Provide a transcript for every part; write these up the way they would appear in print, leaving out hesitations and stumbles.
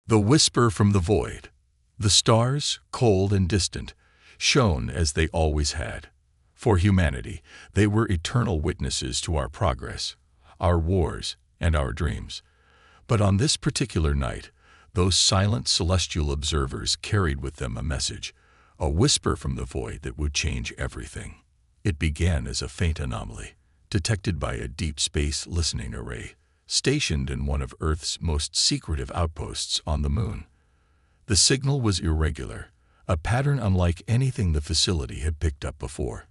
The whisper from the void. The stars, cold and distant, shone as they always had. For humanity, they were eternal witnesses to our progress, our wars, and our dreams. But on this particular night, those silent celestial observers carried with them a message, a whisper from the void that would change everything. It began as a faint anomaly, detected by a deep space listening array, stationed in one of Earth's most secretive outposts on the Moon. The signal was irregular, a pattern unlike anything the facility had picked up before.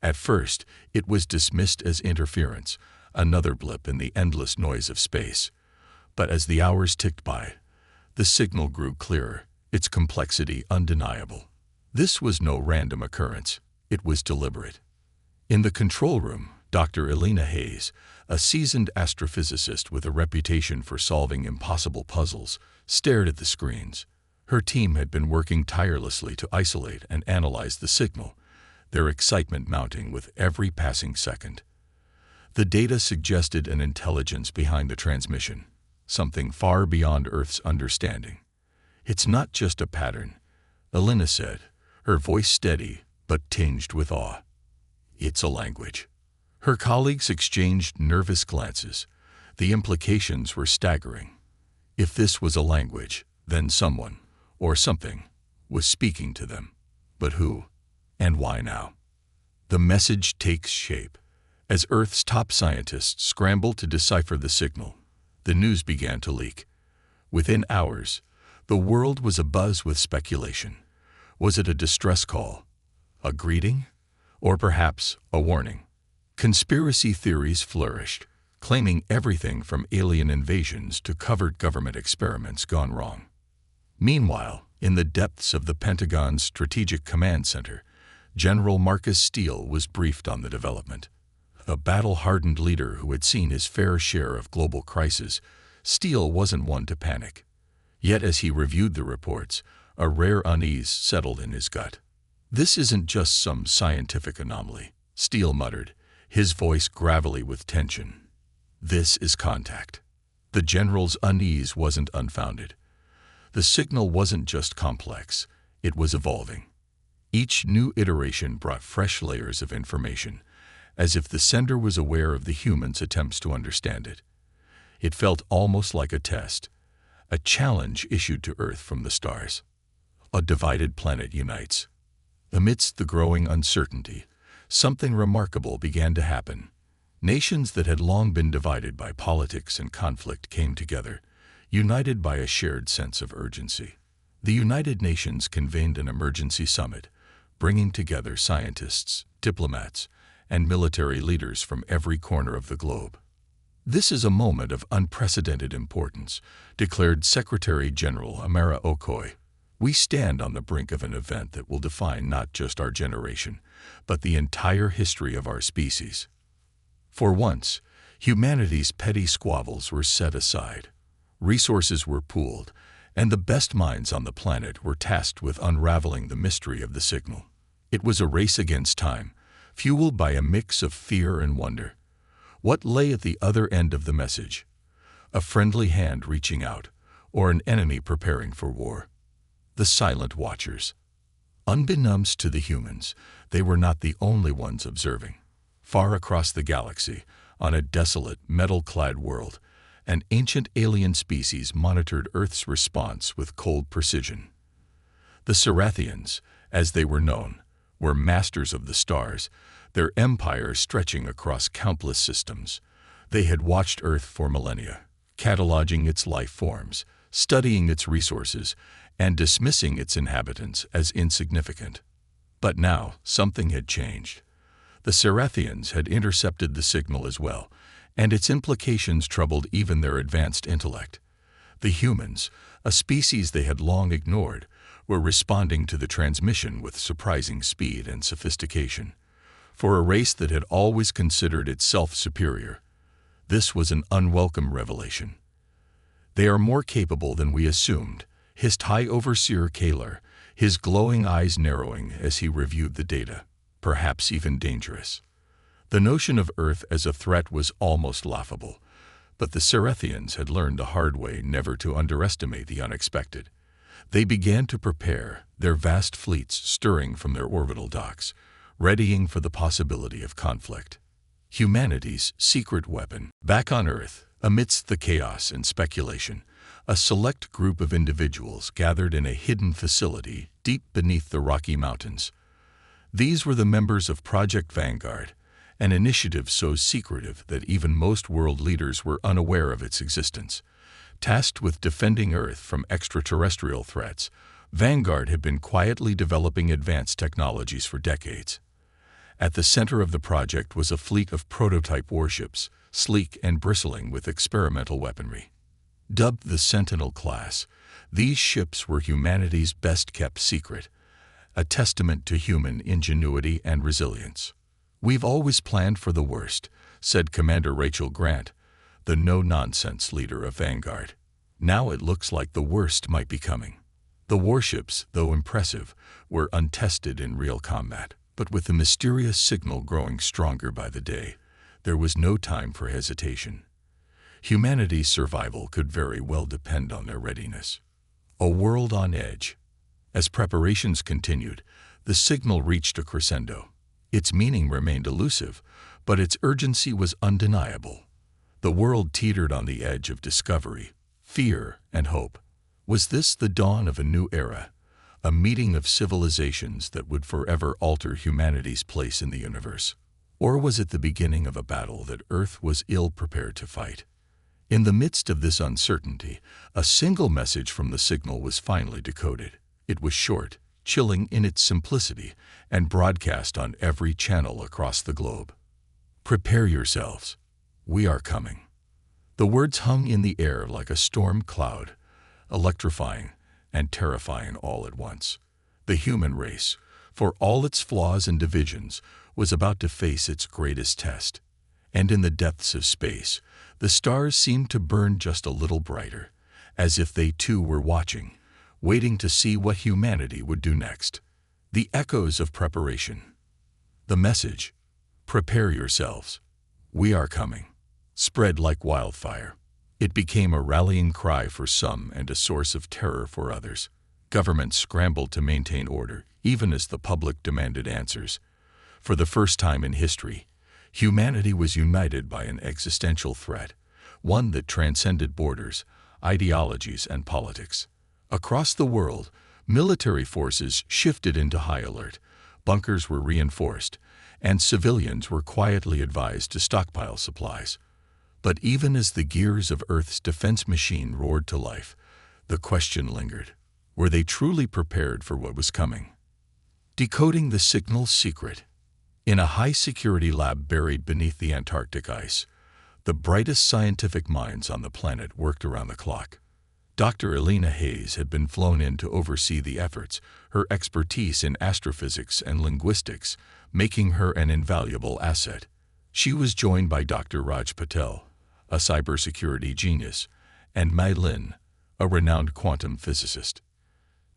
At first, it was dismissed as interference, another blip in the endless noise of space. But as the hours ticked by, the signal grew clearer, its complexity undeniable. This was no random occurrence. It was deliberate. In the control room, Dr. Elena Hayes, a seasoned astrophysicist with a reputation for solving impossible puzzles, stared at the screens. Her team had been working tirelessly to isolate and analyze the signal, their excitement mounting with every passing second. The data suggested an intelligence behind the transmission, something far beyond Earth's understanding. "It's not just a pattern," Elena said, her voice steady but tinged with awe. "It's a language." Her colleagues exchanged nervous glances. The implications were staggering. If this was a language, then someone, or something, was speaking to them. But who? And why now? The message takes shape. As Earth's top scientists scrambled to decipher the signal, the news began to leak. Within hours, the world was abuzz with speculation. Was it a distress call? A greeting? Or perhaps a warning? Conspiracy theories flourished, claiming everything from alien invasions to covert government experiments gone wrong. Meanwhile, in the depths of the Pentagon's Strategic Command Center, General Marcus Steele was briefed on the development. A battle-hardened leader who had seen his fair share of global crises, Steele wasn't one to panic. Yet as he reviewed the reports, a rare unease settled in his gut. "This isn't just some scientific anomaly," Steele muttered, his voice gravelly with tension. "This is contact." The general's unease wasn't unfounded. The signal wasn't just complex, it was evolving. Each new iteration brought fresh layers of information, as if the sender was aware of the humans' attempts to understand it. It felt almost like a test, a challenge issued to Earth from the stars. A divided planet unites. Amidst the growing uncertainty, something remarkable began to happen. Nations that had long been divided by politics and conflict came together, united by a shared sense of urgency. The United Nations convened an emergency summit, bringing together scientists, diplomats, and military leaders from every corner of the globe. "This is a moment of unprecedented importance," declared Secretary General Amara Okoye. "We stand on the brink of an event that will define not just our generation, but the entire history of our species." For once, humanity's petty squabbles were set aside. Resources were pooled, and the best minds on the planet were tasked with unraveling the mystery of the signal. It was a race against time, fueled by a mix of fear and wonder. What lay at the other end of the message? A friendly hand reaching out, or an enemy preparing for war? The silent watchers. Unbeknownst to the humans, they were not the only ones observing. Far across the galaxy, on a desolate, metal-clad world, an ancient alien species monitored Earth's response with cold precision. The Sarathians, as they were known, were masters of the stars, their empire stretching across countless systems. They had watched Earth for millennia, cataloging its life forms, studying its resources, and dismissing its inhabitants as insignificant. But now, something had changed. The Sarathians had intercepted the signal as well, and its implications troubled even their advanced intellect. The humans, a species they had long ignored, were responding to the transmission with surprising speed and sophistication. For a race that had always considered itself superior, this was an unwelcome revelation. "They are more capable than we assumed," hissed High Overseer Kaler, his glowing eyes narrowing as he reviewed the data. "Perhaps even dangerous." The notion of Earth as a threat was almost laughable, But the Cerethians had learned the hard way never to underestimate the unexpected. They began to prepare, their vast fleets stirring from their orbital docks, readying for the possibility of conflict. Humanity's secret weapon. Back on Earth, amidst the chaos and speculation, a select group of individuals gathered in a hidden facility deep beneath the Rocky Mountains. These were the members of Project Vanguard, an initiative so secretive that even most world leaders were unaware of its existence. Tasked with defending Earth from extraterrestrial threats, Vanguard had been quietly developing advanced technologies for decades. At the center of the project was a fleet of prototype warships, sleek and bristling with experimental weaponry. Dubbed the Sentinel class, these ships were humanity's best-kept secret, a testament to human ingenuity and resilience. "We've always planned for the worst," said Commander Rachel Grant, the no-nonsense leader of Vanguard. "Now it looks like the worst might be coming." The warships, though impressive, were untested in real combat. But with the mysterious signal growing stronger by the day, there was no time for hesitation. Humanity's survival could very well depend on their readiness. A world on edge. As preparations continued, the signal reached a crescendo. Its meaning remained elusive, but its urgency was undeniable. The world teetered on the edge of discovery, fear, and hope. Was this the dawn of a new era? A meeting of civilizations that would forever alter humanity's place in the universe? Or was it the beginning of a battle that Earth was ill-prepared to fight? In the midst of this uncertainty, a single message from the signal was finally decoded. It was short, chilling in its simplicity, and broadcast on every channel across the globe. "Prepare yourselves. We are coming." The words hung in the air like a storm cloud, electrifying and terrifying all at once. The human race, for all its flaws and divisions, was about to face its greatest test. And in the depths of space, the stars seemed to burn just a little brighter, as if they too were watching, waiting to see what humanity would do next. The echoes of preparation. The message, "Prepare yourselves. We are coming," spread like wildfire. It became a rallying cry for some and a source of terror for others. Governments scrambled to maintain order, even as the public demanded answers. For the first time in history, humanity was united by an existential threat, one that transcended borders, ideologies, and politics. Across the world, military forces shifted into high alert, bunkers were reinforced, and civilians were quietly advised to stockpile supplies. But even as the gears of Earth's defense machine roared to life, the question lingered. Were they truly prepared for what was coming? Decoding the signal's secret. In a high-security lab buried beneath the Antarctic ice, the brightest scientific minds on the planet worked around the clock. Dr. Elena Hayes had been flown in to oversee the efforts, her expertise in astrophysics and linguistics making her an invaluable asset. She was joined by Dr. Raj Patel, a cybersecurity genius, and Mai Lin, a renowned quantum physicist.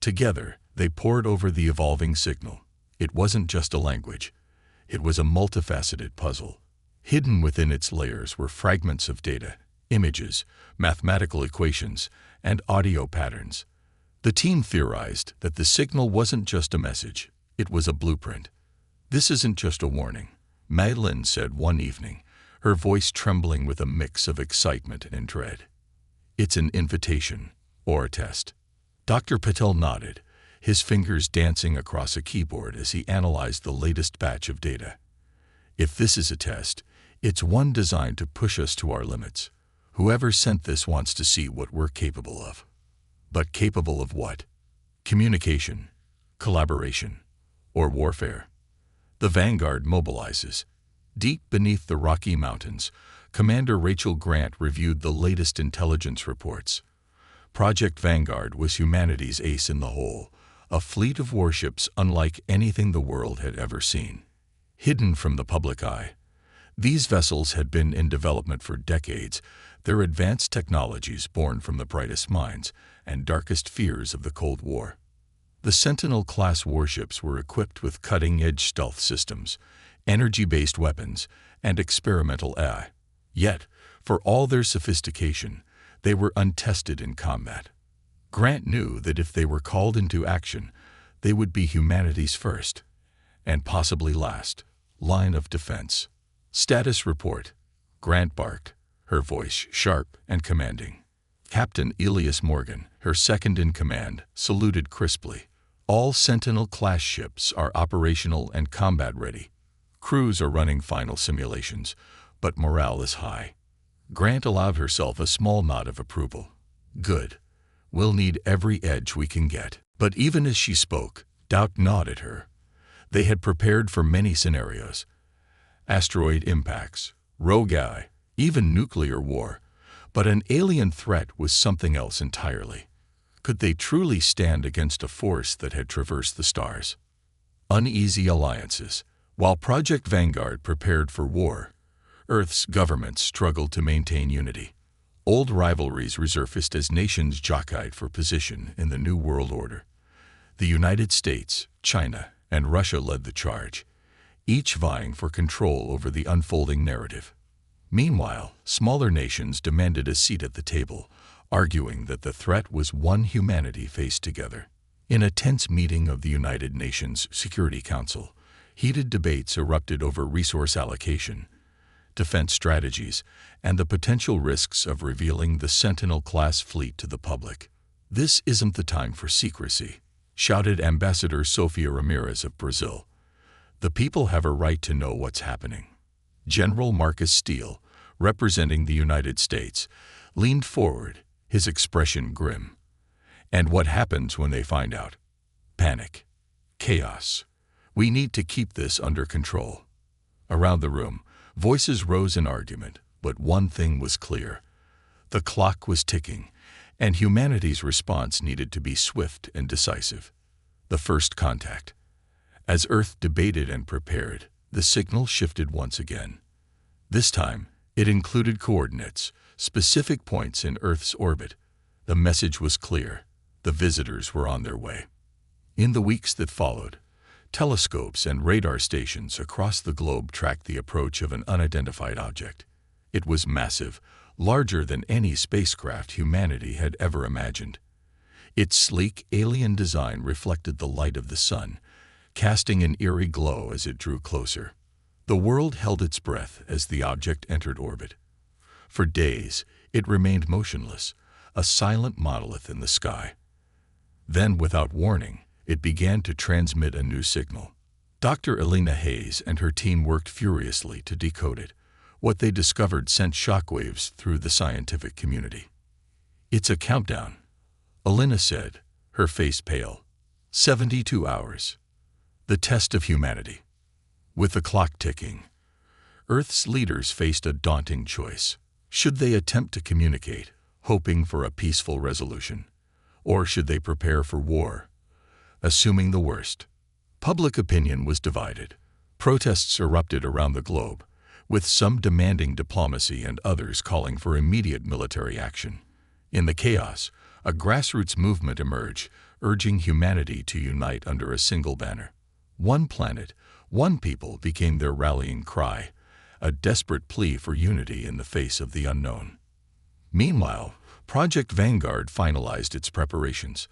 Together, they pored over the evolving signal. It wasn't just a language. It was a multifaceted puzzle. Hidden within its layers were fragments of data, images, mathematical equations, and audio patterns. The team theorized that the signal wasn't just a message, it was a blueprint. "This isn't just a warning," Mai Lin said one evening, her voice trembling with a mix of excitement and dread. "It's an invitation, or a test." Dr. Patel nodded, his fingers dancing across a keyboard as he analyzed the latest batch of data. "If this is a test, it's one designed to push us to our limits. Whoever sent this wants to see what we're capable of." But capable of what? Communication, collaboration, or warfare? The Vanguard mobilizes. Deep beneath the Rocky Mountains, Commander Rachel Grant reviewed the latest intelligence reports. Project Vanguard was humanity's ace in the hole, a fleet of warships unlike anything the world had ever seen. Hidden from the public eye, these vessels had been in development for decades, their advanced technologies born from the brightest minds and darkest fears of the Cold War. The Sentinel-class warships were equipped with cutting-edge stealth systems, energy-based weapons, and experimental AI. Yet, For all their sophistication, they were untested in combat. Grant knew that if they were called into action, they would be humanity's first, and possibly last, line of defense. "Status report," Grant barked, her voice sharp and commanding. Captain Elias Morgan, her second-in-command, saluted crisply. "All Sentinel-class ships are operational and combat-ready. Crews are running final simulations, but morale is high." Grant allowed herself a small nod of approval. "Good. We'll need every edge we can get." But even as she spoke, doubt gnawed at her. They had prepared for many scenarios. Asteroid impacts, rogue eye, even nuclear war. But an alien threat was something else entirely. Could they truly stand against a force that had traversed the stars? Uneasy alliances. While Project Vanguard prepared for war, Earth's governments struggled to maintain unity. Old rivalries resurfaced as nations jockeyed for position in the New World Order. The United States, China, and Russia led the charge, each vying for control over the unfolding narrative. Meanwhile, smaller nations demanded a seat at the table, arguing that the threat was one humanity faced together. In a tense meeting of the United Nations Security Council, heated debates erupted over resource allocation, defense strategies, and the potential risks of revealing the Sentinel-class fleet to the public. "This isn't the time for secrecy," shouted Ambassador Sofia Ramirez of Brazil. "The people have a right to know what's happening." General Marcus Steele, representing the United States, leaned forward, his expression grim. "And what happens when they find out? Panic. Chaos. We need to keep this under control." Around the room, voices rose in argument, but one thing was clear. The clock was ticking, and humanity's response needed to be swift and decisive. The first contact. As Earth debated and prepared, the signal shifted once again. This time, it included coordinates, specific points in Earth's orbit. The message was clear. The visitors were on their way. In the weeks that followed, telescopes and radar stations across the globe tracked the approach of an unidentified object. It was massive, larger than any spacecraft humanity had ever imagined. Its sleek alien design reflected the light of the sun, casting an eerie glow as it drew closer. The world held its breath as the object entered orbit. For days, it remained motionless, a silent monolith in the sky. Then, without warning, it began to transmit a new signal. Dr. Elena Hayes and her team worked furiously to decode it. What they discovered sent shockwaves through the scientific community. "It's a countdown," Elena said, her face pale. 72 hours. The test of humanity. With the clock ticking, Earth's leaders faced a daunting choice. Should they attempt to communicate, hoping for a peaceful resolution? Or should they prepare for war, assuming the worst? Public opinion was divided. Protests erupted around the globe, with some demanding diplomacy and others calling for immediate military action. In the chaos, a grassroots movement emerged, urging humanity to unite under a single banner. One planet, one people became their rallying cry, a desperate plea for unity in the face of the unknown. Meanwhile, Project Vanguard finalized its preparations.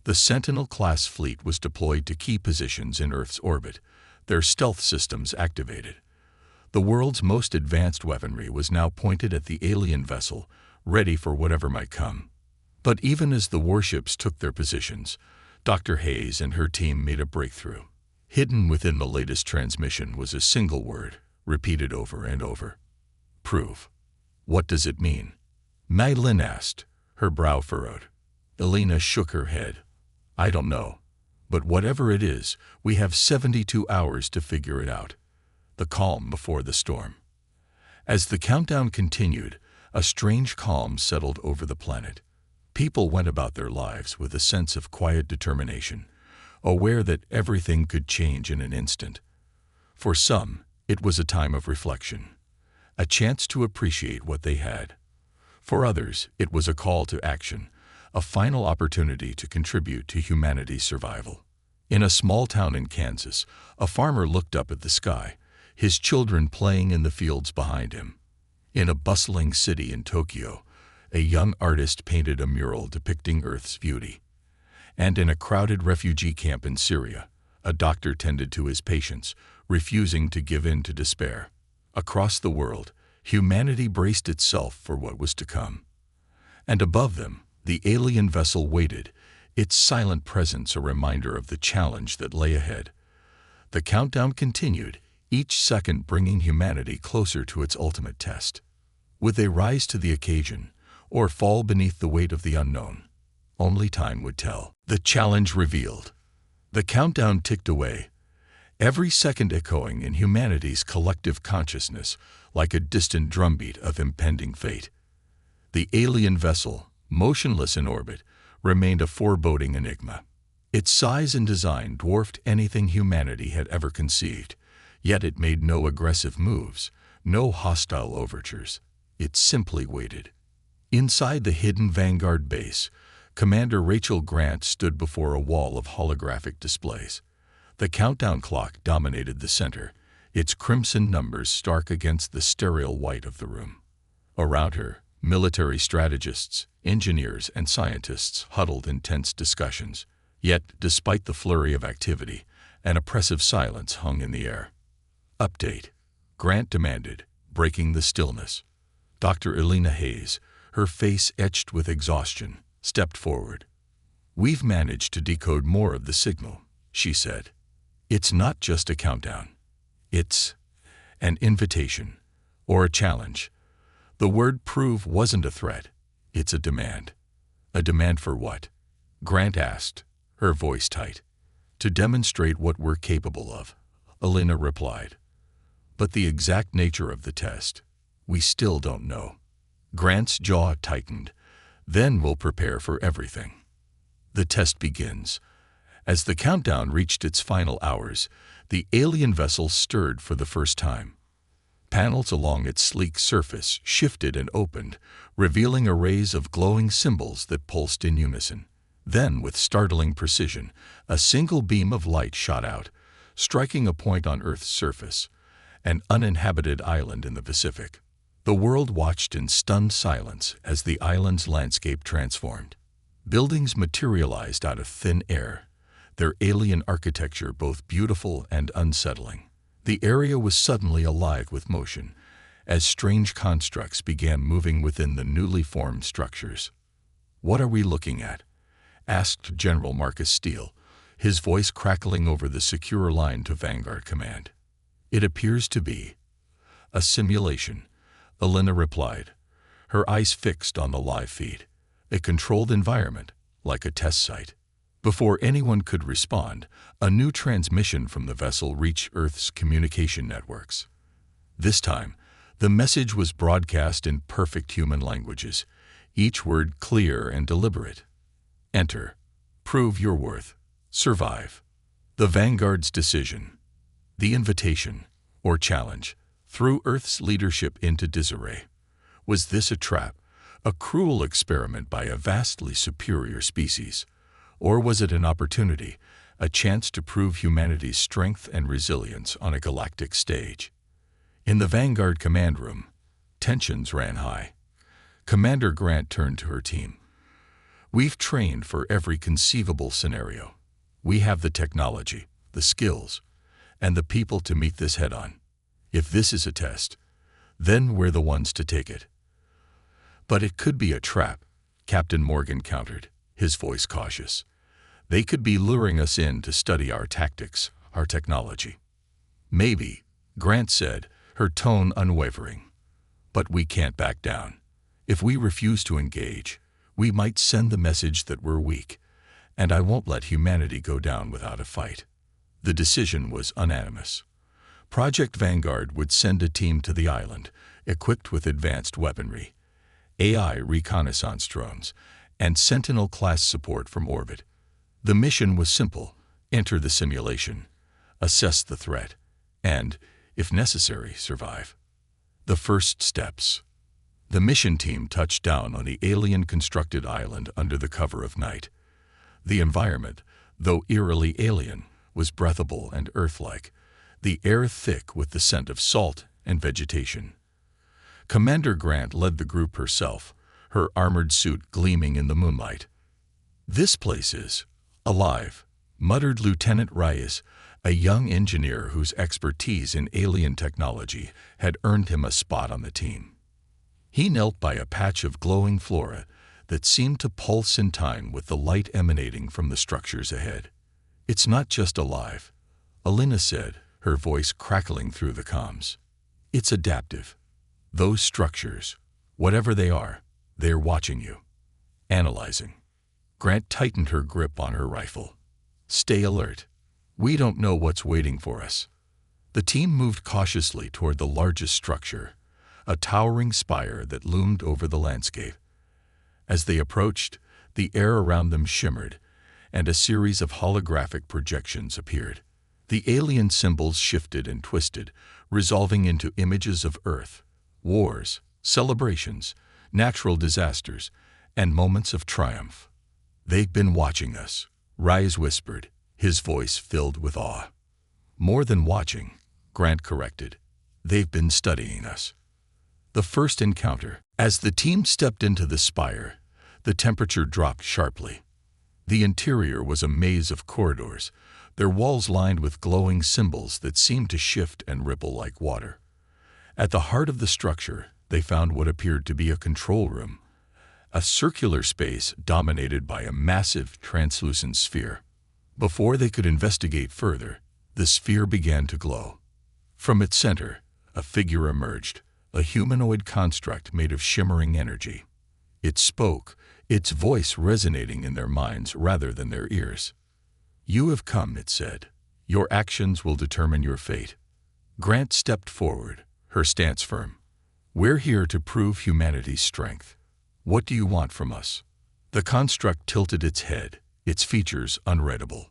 The Sentinel-class fleet was deployed to key positions in Earth's orbit, their stealth systems activated. The world's most advanced weaponry was now pointed at the alien vessel, ready for whatever might come. But even as the warships took their positions, Dr. Hayes and her team made a breakthrough. Hidden within the latest transmission was a single word, repeated over and over. "Prove." "What does it mean?" Madeline asked, her brow furrowed. Elena shook her head. "I don't know. But whatever it is, we have 72 hours to figure it out." The calm before the storm. As the countdown continued, a strange calm settled over the planet. People went about their lives with a sense of quiet determination, aware that everything could change in an instant. For some, it was a time of reflection, a chance to appreciate what they had. For others, it was a call to action, a final opportunity to contribute to humanity's survival. In a small town in Kansas, a farmer looked up at the sky, his children playing in the fields behind him. In a bustling city in Tokyo, a young artist painted a mural depicting Earth's beauty. And in a crowded refugee camp in Syria, a doctor tended to his patients, refusing to give in to despair. Across the world, humanity braced itself for what was to come. And above them, the alien vessel waited, its silent presence a reminder of the challenge that lay ahead. The countdown continued, each second bringing humanity closer to its ultimate test. Would they rise to the occasion, or fall beneath the weight of the unknown? Only time would tell. The challenge revealed. The countdown ticked away, every second echoing in humanity's collective consciousness like a distant drumbeat of impending fate. The alien vessel, motionless in orbit, remained a foreboding enigma. Its size and design dwarfed anything humanity had ever conceived, yet it made no aggressive moves, no hostile overtures. It simply waited. Inside the hidden Vanguard base, Commander Rachel Grant stood before a wall of holographic displays. The countdown clock dominated the center, its crimson numbers stark against the sterile white of the room. Around her, military strategists, engineers, and scientists huddled in tense discussions. Yet, despite the flurry of activity, an oppressive silence hung in the air. "Update," Grant demanded, breaking the stillness. Dr. Elena Hayes, her face etched with exhaustion, stepped forward. "We've managed to decode more of the signal," she said. "It's not just a countdown. It's an invitation, or a challenge. The word prove wasn't a threat. It's a demand." "A demand for what?" Grant asked, her voice tight. "To demonstrate what we're capable of," Elena replied. "But the exact nature of the test, we still don't know." Grant's jaw tightened. "Then we'll prepare for everything." The test begins. As the countdown reached its final hours, the alien vessel stirred for the first time. Panels along its sleek surface shifted and opened, revealing arrays of glowing symbols that pulsed in unison. Then, with startling precision, a single beam of light shot out, striking a point on Earth's surface, an uninhabited island in the Pacific. The world watched in stunned silence as the island's landscape transformed. Buildings materialized out of thin air, their alien architecture both beautiful and unsettling. The area was suddenly alive with motion, as strange constructs began moving within the newly formed structures. "What are we looking at?" asked General Marcus Steele, his voice crackling over the secure line to Vanguard Command. "It appears to be a simulation," Elena replied, her eyes fixed on the live feed. "A controlled environment, like a test site." Before anyone could respond, a new transmission from the vessel reached Earth's communication networks. This time, the message was broadcast in perfect human languages, each word clear and deliberate. "Enter. Prove your worth. Survive." The Vanguard's decision. The invitation, or challenge, threw Earth's leadership into disarray. Was this a trap, a cruel experiment by a vastly superior species? Or was it an opportunity, a chance to prove humanity's strength and resilience on a galactic stage? In the Vanguard command room, tensions ran high. Commander Grant turned to her team. "We've trained for every conceivable scenario. We have the technology, the skills, and the people to meet this head-on. If this is a test, then we're the ones to take it." "But it could be a trap," Captain Morgan countered, his voice cautious. "They could be luring us in to study our tactics, our technology." "Maybe," Grant said, her tone unwavering. "But we can't back down. If we refuse to engage, we might send the message that we're weak, and I won't let humanity go down without a fight." The decision was unanimous. Project Vanguard would send a team to the island, equipped with advanced weaponry, AI reconnaissance drones, and Sentinel-class support from orbit. The mission was simple: enter the simulation, assess the threat, and, if necessary, survive. The first steps. The mission team touched down on the alien-constructed island under the cover of night. The environment, though eerily alien, was breathable and Earth-like, the air thick with the scent of salt and vegetation. Commander Grant led the group herself, her armored suit gleaming in the moonlight. "This place is alive," muttered Lieutenant Reyes, a young engineer whose expertise in alien technology had earned him a spot on the team. He knelt by a patch of glowing flora that seemed to pulse in time with the light emanating from the structures ahead. "It's not just alive," Alina said, her voice crackling through the comms. "It's adaptive. Those structures, whatever they are, they're watching you. Analyzing." Grant tightened her grip on her rifle. "Stay alert. We don't know what's waiting for us." The team moved cautiously toward the largest structure, a towering spire that loomed over the landscape. As they approached, the air around them shimmered, and a series of holographic projections appeared. The alien symbols shifted and twisted, resolving into images of Earth, wars, celebrations, natural disasters, and moments of triumph. "They've been watching us," Reyes whispered, his voice filled with awe. "More than watching," Grant corrected. "They've been studying us." The first encounter. As the team stepped into the spire, the temperature dropped sharply. The interior was a maze of corridors, their walls lined with glowing symbols that seemed to shift and ripple like water. At the heart of the structure, they found what appeared to be a control room, a circular space dominated by a massive, translucent sphere. Before they could investigate further, the sphere began to glow. From its center, a figure emerged, a humanoid construct made of shimmering energy. It spoke, its voice resonating in their minds rather than their ears. "You have come," it said. "Your actions will determine your fate." Grant stepped forward, her stance firm. "We're here to prove humanity's strength. What do you want from us?" The construct tilted its head, its features unreadable.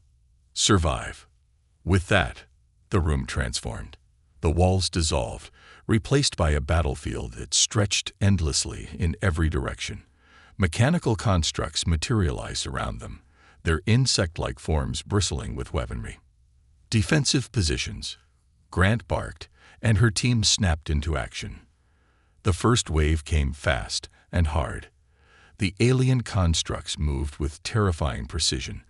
"Survive." With that, the room transformed. The walls dissolved, replaced by a battlefield that stretched endlessly in every direction. Mechanical constructs materialized around them, their insect-like forms bristling with weaponry. "Defensive positions," Grant barked, and her team snapped into action. The first wave came fast and hard. The alien constructs moved with terrifying precision,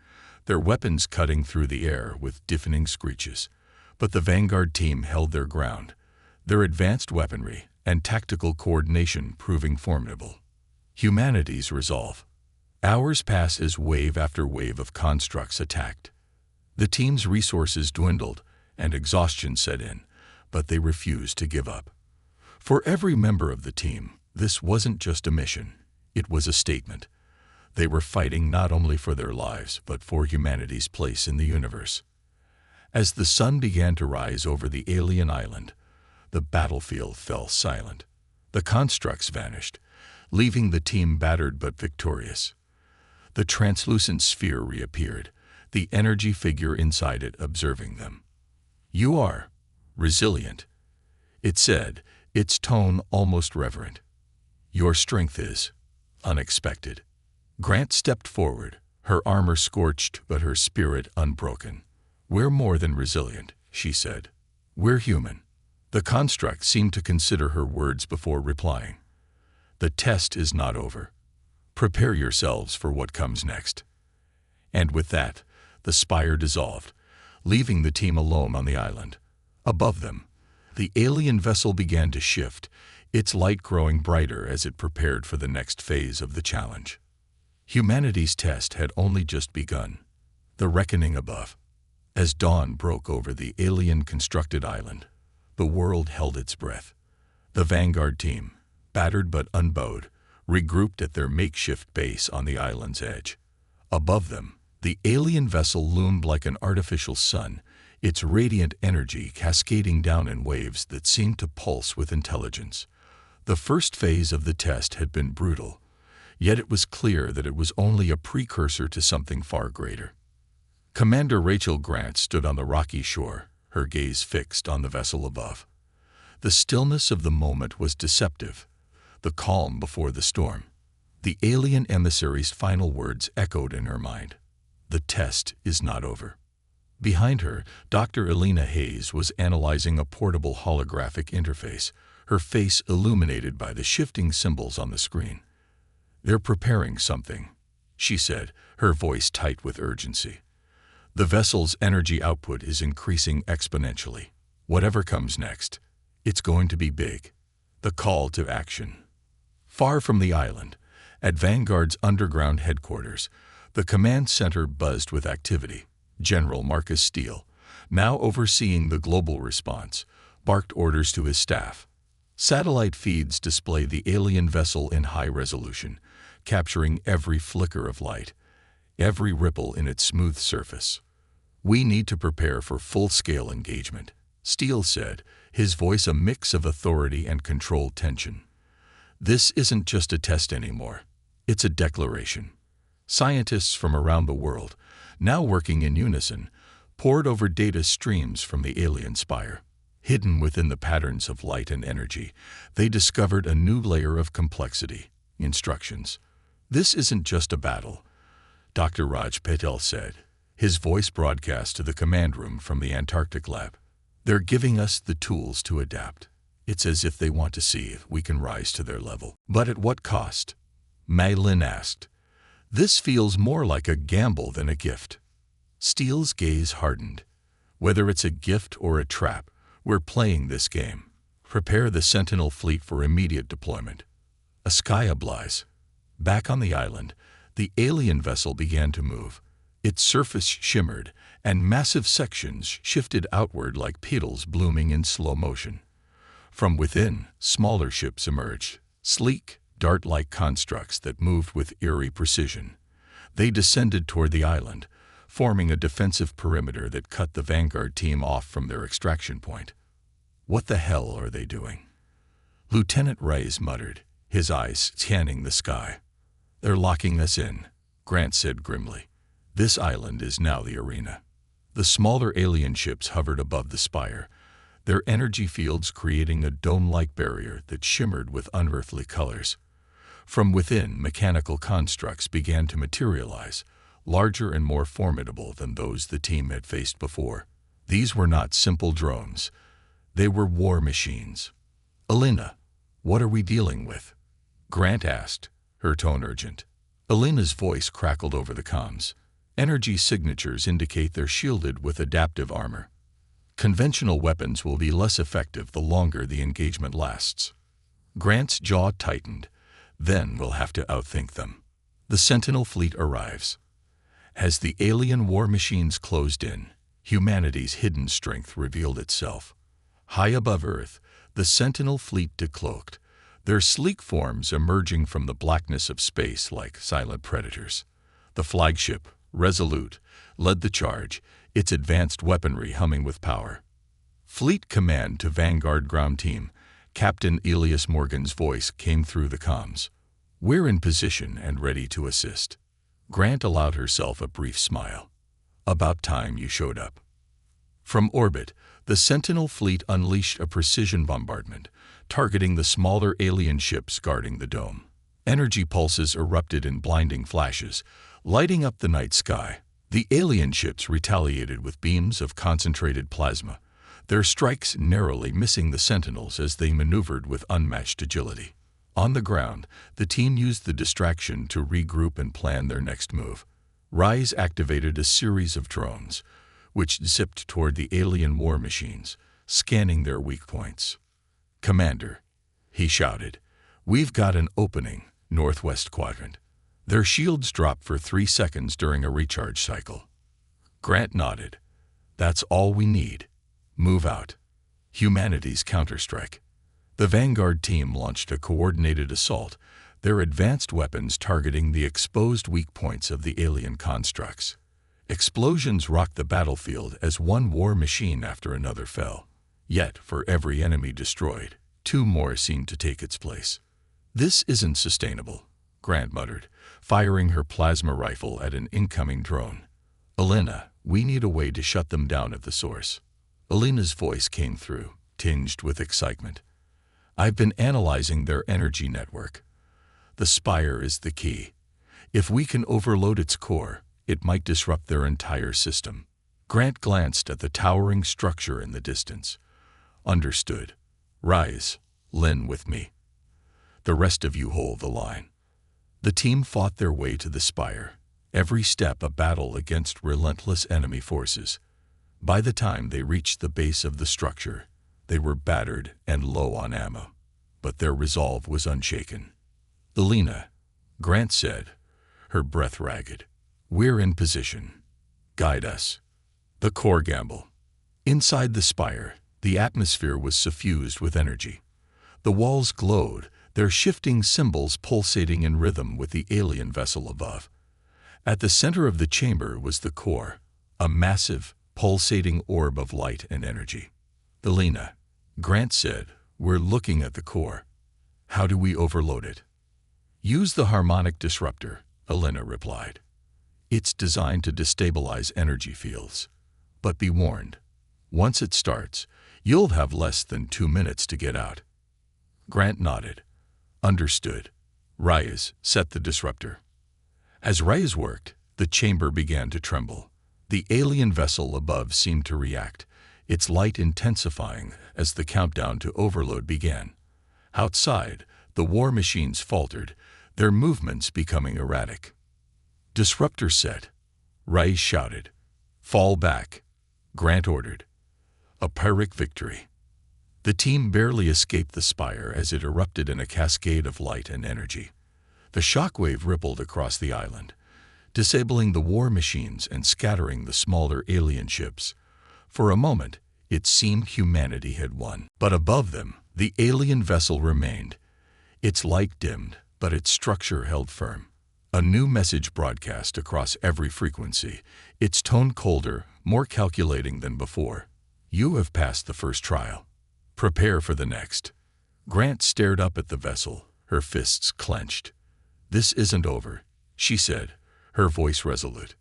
their weapons cutting through the air with deafening screeches. But the vanguard team held their ground, their advanced weaponry and tactical coordination proving formidable. Humanity's resolve. Hours passed as wave after wave of constructs attacked. The team's resources dwindled and exhaustion set in, but they refused to give up. For every member of the team, this wasn't just a mission, it was a statement. They were fighting not only for their lives, but for humanity's place in the universe. As the sun began to rise over the alien island, the battlefield fell silent. The constructs vanished, leaving the team battered but victorious. The translucent sphere reappeared, the energy figure inside it observing them. "You are resilient," it said, its tone almost reverent. "Your strength is unexpected." Grant stepped forward, her armor scorched but her spirit unbroken. "We're more than resilient," she said. "We're human." The construct seemed to consider her words before replying. "The test is not over. Prepare yourselves for what comes next." And with that, the spire dissolved, leaving the team alone on the island. Above them, the alien vessel began to shift, its light growing brighter as it prepared for the next phase of the challenge. Humanity's test had only just begun. The reckoning above. As dawn broke over the alien-constructed island, the world held its breath. The vanguard team, battered but unbowed, regrouped at their makeshift base on the island's edge. Above them, the alien vessel loomed like an artificial sun, its radiant energy cascading down in waves that seemed to pulse with intelligence. The first phase of the test had been brutal, yet it was clear that it was only a precursor to something far greater. Commander Rachel Grant stood on the rocky shore, her gaze fixed on the vessel above. The stillness of the moment was deceptive, the calm before the storm. The alien emissary's final words echoed in her mind. "The test is not over." Behind her, Dr. Alina Hayes was analyzing a portable holographic interface, her face illuminated by the shifting symbols on the screen. "They're preparing something," she said, her voice tight with urgency. "The vessel's energy output is increasing exponentially. Whatever comes next, it's going to be big." The call to action. Far from the island, at Vanguard's underground headquarters, the command center buzzed with activity. General Marcus Steele, now overseeing the global response, barked orders to his staff. Satellite feeds display the alien vessel in high resolution, capturing every flicker of light, every ripple in its smooth surface. "We need to prepare for full-scale engagement," Steele said, his voice a mix of authority and controlled tension. "This isn't just a test anymore. It's a declaration." Scientists from around the world, now working in unison, poured over data streams from the alien spire. Hidden within the patterns of light and energy, they discovered a new layer of complexity: instructions. "This isn't just a battle," Dr. Raj Patel said, his voice broadcast to the command room from the Antarctic lab. "They're giving us the tools to adapt. It's as if they want to see if we can rise to their level." "But at what cost?" Mei Lin asked. "This feels more like a gamble than a gift." Steele's gaze hardened. "Whether it's a gift or a trap, we're playing this game. Prepare the Sentinel fleet for immediate deployment." A sky ablaze. Back on the island, the alien vessel began to move. Its surface shimmered, and massive sections shifted outward like petals blooming in slow motion. From within, smaller ships emerged, sleek, dart-like constructs that moved with eerie precision. They descended toward the island, forming a defensive perimeter that cut the Vanguard team off from their extraction point. "What the hell are they doing?" Lieutenant Reyes muttered, his eyes scanning the sky. "They're locking us in," Grant said grimly. "This island is now the arena." The smaller alien ships hovered above the spire, their energy fields creating a dome-like barrier that shimmered with unearthly colors. From within, mechanical constructs began to materialize, larger and more formidable than those the team had faced before. These were not simple drones. They were war machines. "Elena, what are we dealing with?" Grant asked, her tone urgent. Elena's voice crackled over the comms. "Energy signatures indicate they're shielded with adaptive armor. Conventional weapons will be less effective the longer the engagement lasts." Grant's jaw tightened. "Then we'll have to outthink them." The Sentinel fleet arrives. As the alien war machines closed in, humanity's hidden strength revealed itself. High above Earth, the Sentinel fleet decloaked, their sleek forms emerging from the blackness of space like silent predators. The flagship, Resolute, led the charge, its advanced weaponry humming with power. "Fleet command to Vanguard ground team," Captain Elias Morgan's voice came through the comms. "We're in position and ready to assist." Grant allowed herself a brief smile. "About time you showed up." From orbit, the Sentinel fleet unleashed a precision bombardment, targeting the smaller alien ships guarding the dome. Energy pulses erupted in blinding flashes, lighting up the night sky. The alien ships retaliated with beams of concentrated plasma, their strikes narrowly missing the Sentinels as they maneuvered with unmatched agility. On the ground, the team used the distraction to regroup and plan their next move. Rise activated a series of drones, which zipped toward the alien war machines, scanning their weak points. "Commander," he shouted, "we've got an opening, northwest quadrant." Their shields dropped for 3 seconds during a recharge cycle. Grant nodded. "That's all we need. Move out." Humanity's counterstrike. The Vanguard team launched a coordinated assault, their advanced weapons targeting the exposed weak points of the alien constructs. Explosions rocked the battlefield as one war machine after another fell. Yet, for every enemy destroyed, 2 more seemed to take its place. "This isn't sustainable," Grant muttered, firing her plasma rifle at an incoming drone. "Elena, we need a way to shut them down at the source." Elena's voice came through, tinged with excitement. "I've been analyzing their energy network. The spire is the key. If we can overload its core, it might disrupt their entire system." Grant glanced at the towering structure in the distance. "Understood. Rise, Lynn with me. The rest of you hold the line." The team fought their way to the spire, every step a battle against relentless enemy forces. By the time they reached the base of the structure, they were battered and low on ammo, but their resolve was unshaken. "Elena," Grant said, her breath ragged, "we're in position. Guide us." The core gamble. Inside the spire, the atmosphere was suffused with energy. The walls glowed, their shifting symbols pulsating in rhythm with the alien vessel above. At the center of the chamber was the core, a massive, pulsating orb of light and energy. "Elena," Grant said, "we're looking at the core. How do we overload it?" "Use the harmonic disruptor," Elena replied. "It's designed to destabilize energy fields. But be warned, once it starts, you'll have less than 2 minutes to get out." Grant nodded. "Understood." Reyes set the disruptor. As Reyes worked, the chamber began to tremble. The alien vessel above seemed to react, its light intensifying as the countdown to overload began. Outside, the war machines faltered, their movements becoming erratic. "Disruptor set," Reyes shouted. "Fall back," Grant ordered. A Pyrrhic victory. The team barely escaped the spire as it erupted in a cascade of light and energy. The shockwave rippled across the island, disabling the war machines and scattering the smaller alien ships. For a moment, it seemed humanity had won. But above them, the alien vessel remained. Its light dimmed, but its structure held firm. A new message broadcast across every frequency, its tone colder, more calculating than before. "You have passed the first trial. Prepare for the next." Grant stared up at the vessel, her fists clenched. "This isn't over," she said, her voice resolute.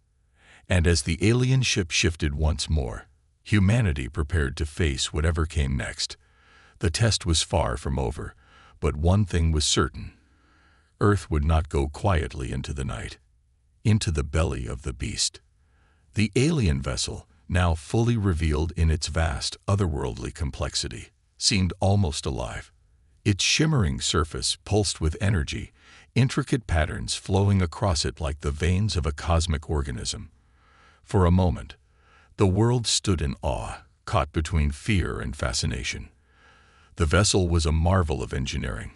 And as the alien ship shifted once more, humanity prepared to face whatever came next. The test was far from over, but one thing was certain. Earth would not go quietly into the night, into the belly of the beast. The alien vessel, now fully revealed in its vast, otherworldly complexity, seemed almost alive. Its shimmering surface pulsed with energy, intricate patterns flowing across it like the veins of a cosmic organism. For a moment, the world stood in awe, caught between fear and fascination. The vessel was a marvel of engineering,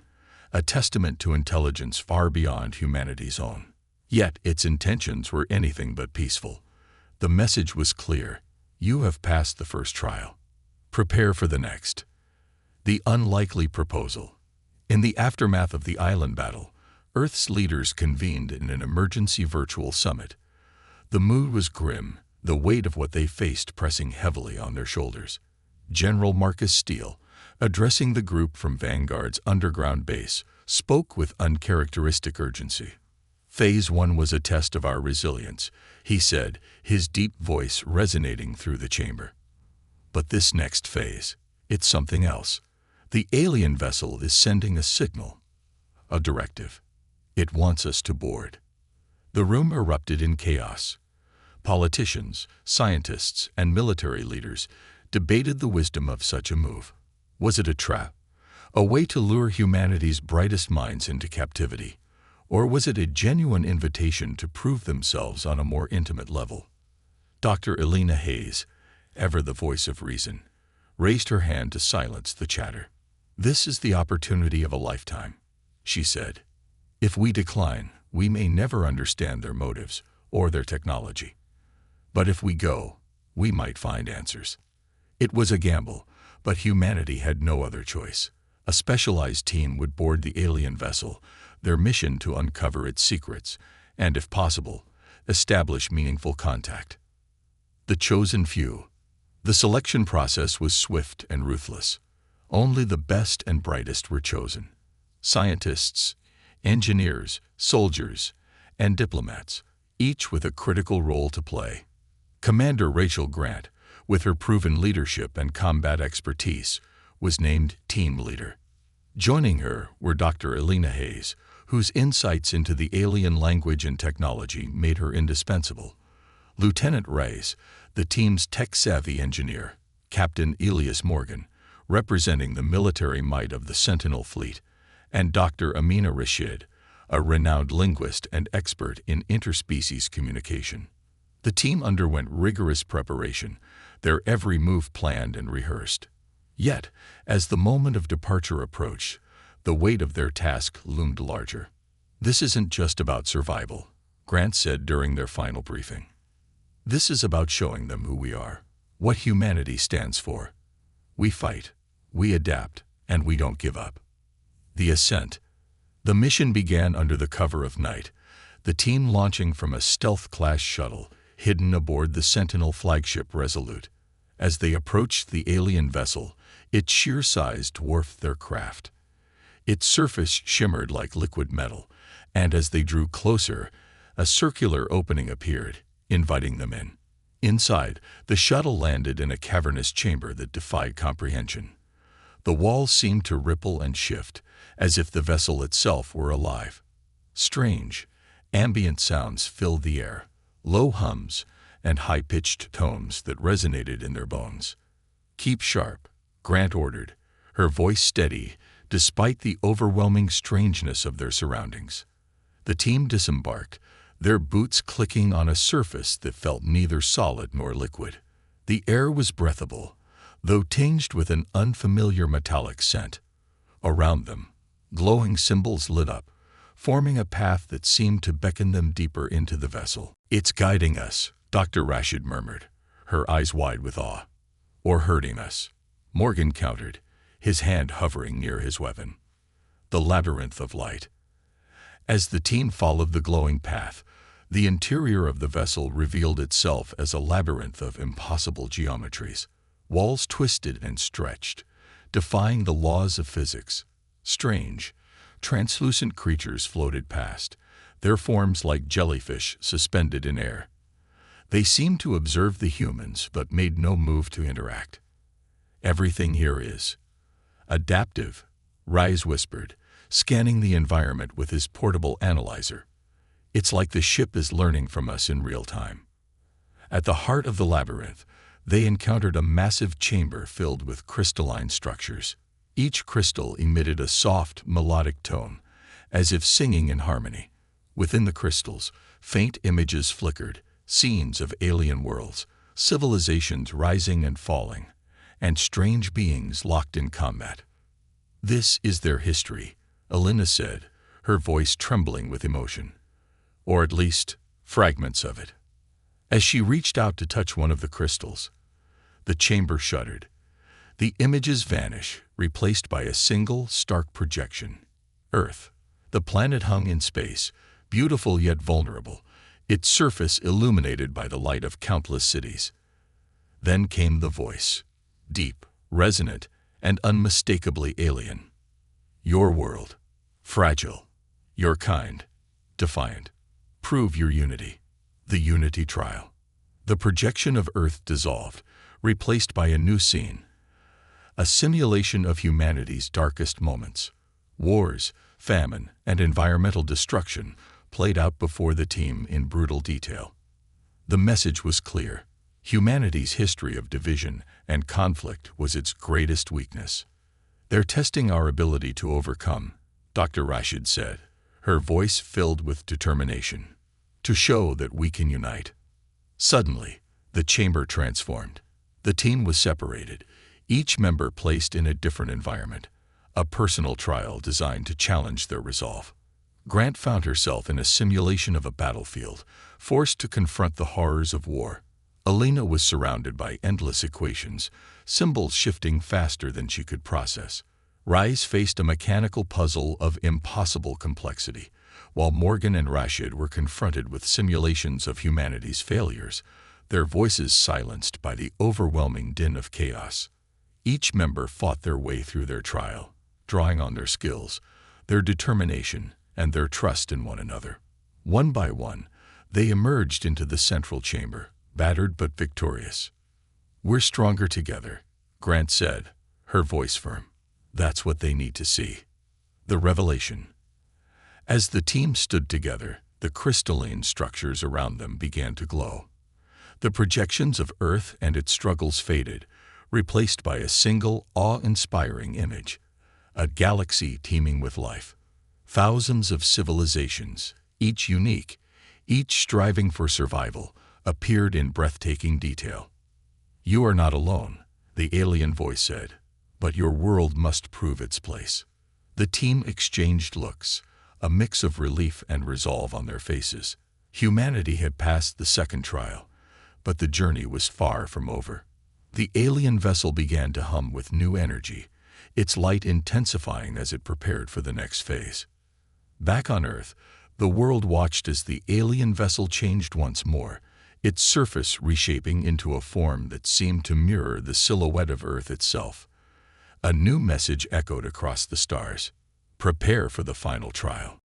a testament to intelligence far beyond humanity's own. Yet its intentions were anything but peaceful. The message was clear: you have passed the first trial. Prepare for the next. The unlikely proposal. In the aftermath of the island battle, Earth's leaders convened in an emergency virtual summit. The mood was grim, the weight of what they faced pressing heavily on their shoulders. General Marcus Steele, addressing the group from Vanguard's underground base, spoke with uncharacteristic urgency. "Phase 1 was a test of our resilience," he said, his deep voice resonating through the chamber. "But this next phase, it's something else. The alien vessel is sending a signal, a directive. It wants us to board." The room erupted in chaos. Politicians, scientists, and military leaders debated the wisdom of such a move. Was it a trap, a way to lure humanity's brightest minds into captivity? Or was it a genuine invitation to prove themselves on a more intimate level? Dr. Elena Hayes, ever the voice of reason, raised her hand to silence the chatter. "This is the opportunity of a lifetime," she said. "If we decline, we may never understand their motives or their technology. But if we go, we might find answers." It was a gamble, but humanity had no other choice. A specialized team would board the alien vessel, their mission to uncover its secrets and, if possible, establish meaningful contact. The chosen few. The selection process was swift and ruthless. Only the best and brightest were chosen. Scientists, engineers, soldiers, and diplomats, each with a critical role to play. Commander Rachel Grant, with her proven leadership and combat expertise, was named team leader. Joining her were Dr. Elena Hayes, whose insights into the alien language and technology made her indispensable. Lieutenant Reyes, the team's tech-savvy engineer, Captain Elias Morgan, representing the military might of the Sentinel fleet, and Dr. Amina Rashid, a renowned linguist and expert in interspecies communication. The team underwent rigorous preparation, their every move planned and rehearsed. Yet, as the moment of departure approached, the weight of their task loomed larger. "This isn't just about survival," Grant said during their final briefing. "This is about showing them who we are, what humanity stands for. We fight, we adapt, and we don't give up." The ascent. The mission began under the cover of night, the team launching from a stealth-class shuttle hidden aboard the Sentinel flagship Resolute. As they approached the alien vessel, its sheer size dwarfed their craft. Its surface shimmered like liquid metal, and as they drew closer, a circular opening appeared, inviting them in. Inside, the shuttle landed in a cavernous chamber that defied comprehension. The walls seemed to ripple and shift, as if the vessel itself were alive. Strange, ambient sounds filled the air, low hums and high-pitched tones that resonated in their bones. "Keep sharp," Grant ordered, her voice steady despite the overwhelming strangeness of their surroundings. The team disembarked, their boots clicking on a surface that felt neither solid nor liquid. The air was breathable, though tinged with an unfamiliar metallic scent. Around them, glowing symbols lit up, forming a path that seemed to beckon them deeper into the vessel. "It's guiding us," Dr. Rashid murmured, her eyes wide with awe. "Or hurting us," Morgan countered, his hand hovering near his weapon. The labyrinth of light. As the team followed the glowing path, the interior of the vessel revealed itself as a labyrinth of impossible geometries. Walls twisted and stretched, defying the laws of physics. Strange, translucent creatures floated past, their forms like jellyfish suspended in air. They seemed to observe the humans but made no move to interact. "Everything here is adaptive," Rise whispered, scanning the environment with his portable analyzer. "It's like the ship is learning from us in real time." At the heart of the labyrinth, they encountered a massive chamber filled with crystalline structures. Each crystal emitted a soft, melodic tone, as if singing in harmony. Within the crystals, faint images flickered, scenes of alien worlds, civilizations rising and falling, and strange beings locked in combat. "This is their history," Elena said, her voice trembling with emotion. "Or at least, fragments of it." As she reached out to touch one of the crystals, the chamber shuddered. The images vanish, replaced by a single, stark projection. Earth. The planet hung in space, beautiful yet vulnerable, its surface illuminated by the light of countless cities. Then came the voice, deep, resonant, and unmistakably alien. "Your world. Fragile. Your kind. Defiant. Prove your unity." The unity trial. The projection of Earth dissolved, replaced by a new scene. A simulation of humanity's darkest moments. Wars, famine, and environmental destruction played out before the team in brutal detail. The message was clear. Humanity's history of division and conflict was its greatest weakness. "They're testing our ability to overcome," Dr. Rashid said, her voice filled with determination, "to show that we can unite." Suddenly, the chamber transformed. The team was separated, each member placed in a different environment, a personal trial designed to challenge their resolve. Grant found herself in a simulation of a battlefield, forced to confront the horrors of war. Elena was surrounded by endless equations, symbols shifting faster than she could process. Rise faced a mechanical puzzle of impossible complexity, while Morgan and Rashid were confronted with simulations of humanity's failures, their voices silenced by the overwhelming din of chaos. Each member fought their way through their trial, drawing on their skills, their determination, and their trust in one another. One by one, they emerged into the central chamber, battered but victorious. "We're stronger together," Grant said, her voice firm. "That's what they need to see." The revelation. As the team stood together, the crystalline structures around them began to glow. The projections of Earth and its struggles faded, replaced by a single, awe-inspiring image. A galaxy teeming with life. Thousands of civilizations, each unique, each striving for survival, appeared in breathtaking detail. "You are not alone," the alien voice said, "but your world must prove its place." The team exchanged looks, a mix of relief and resolve on their faces. Humanity had passed the second trial, but the journey was far from over. The alien vessel began to hum with new energy, its light intensifying as it prepared for the next phase. Back on Earth, the world watched as the alien vessel changed once more, its surface reshaping into a form that seemed to mirror the silhouette of Earth itself. A new message echoed across the stars: prepare for the final trial.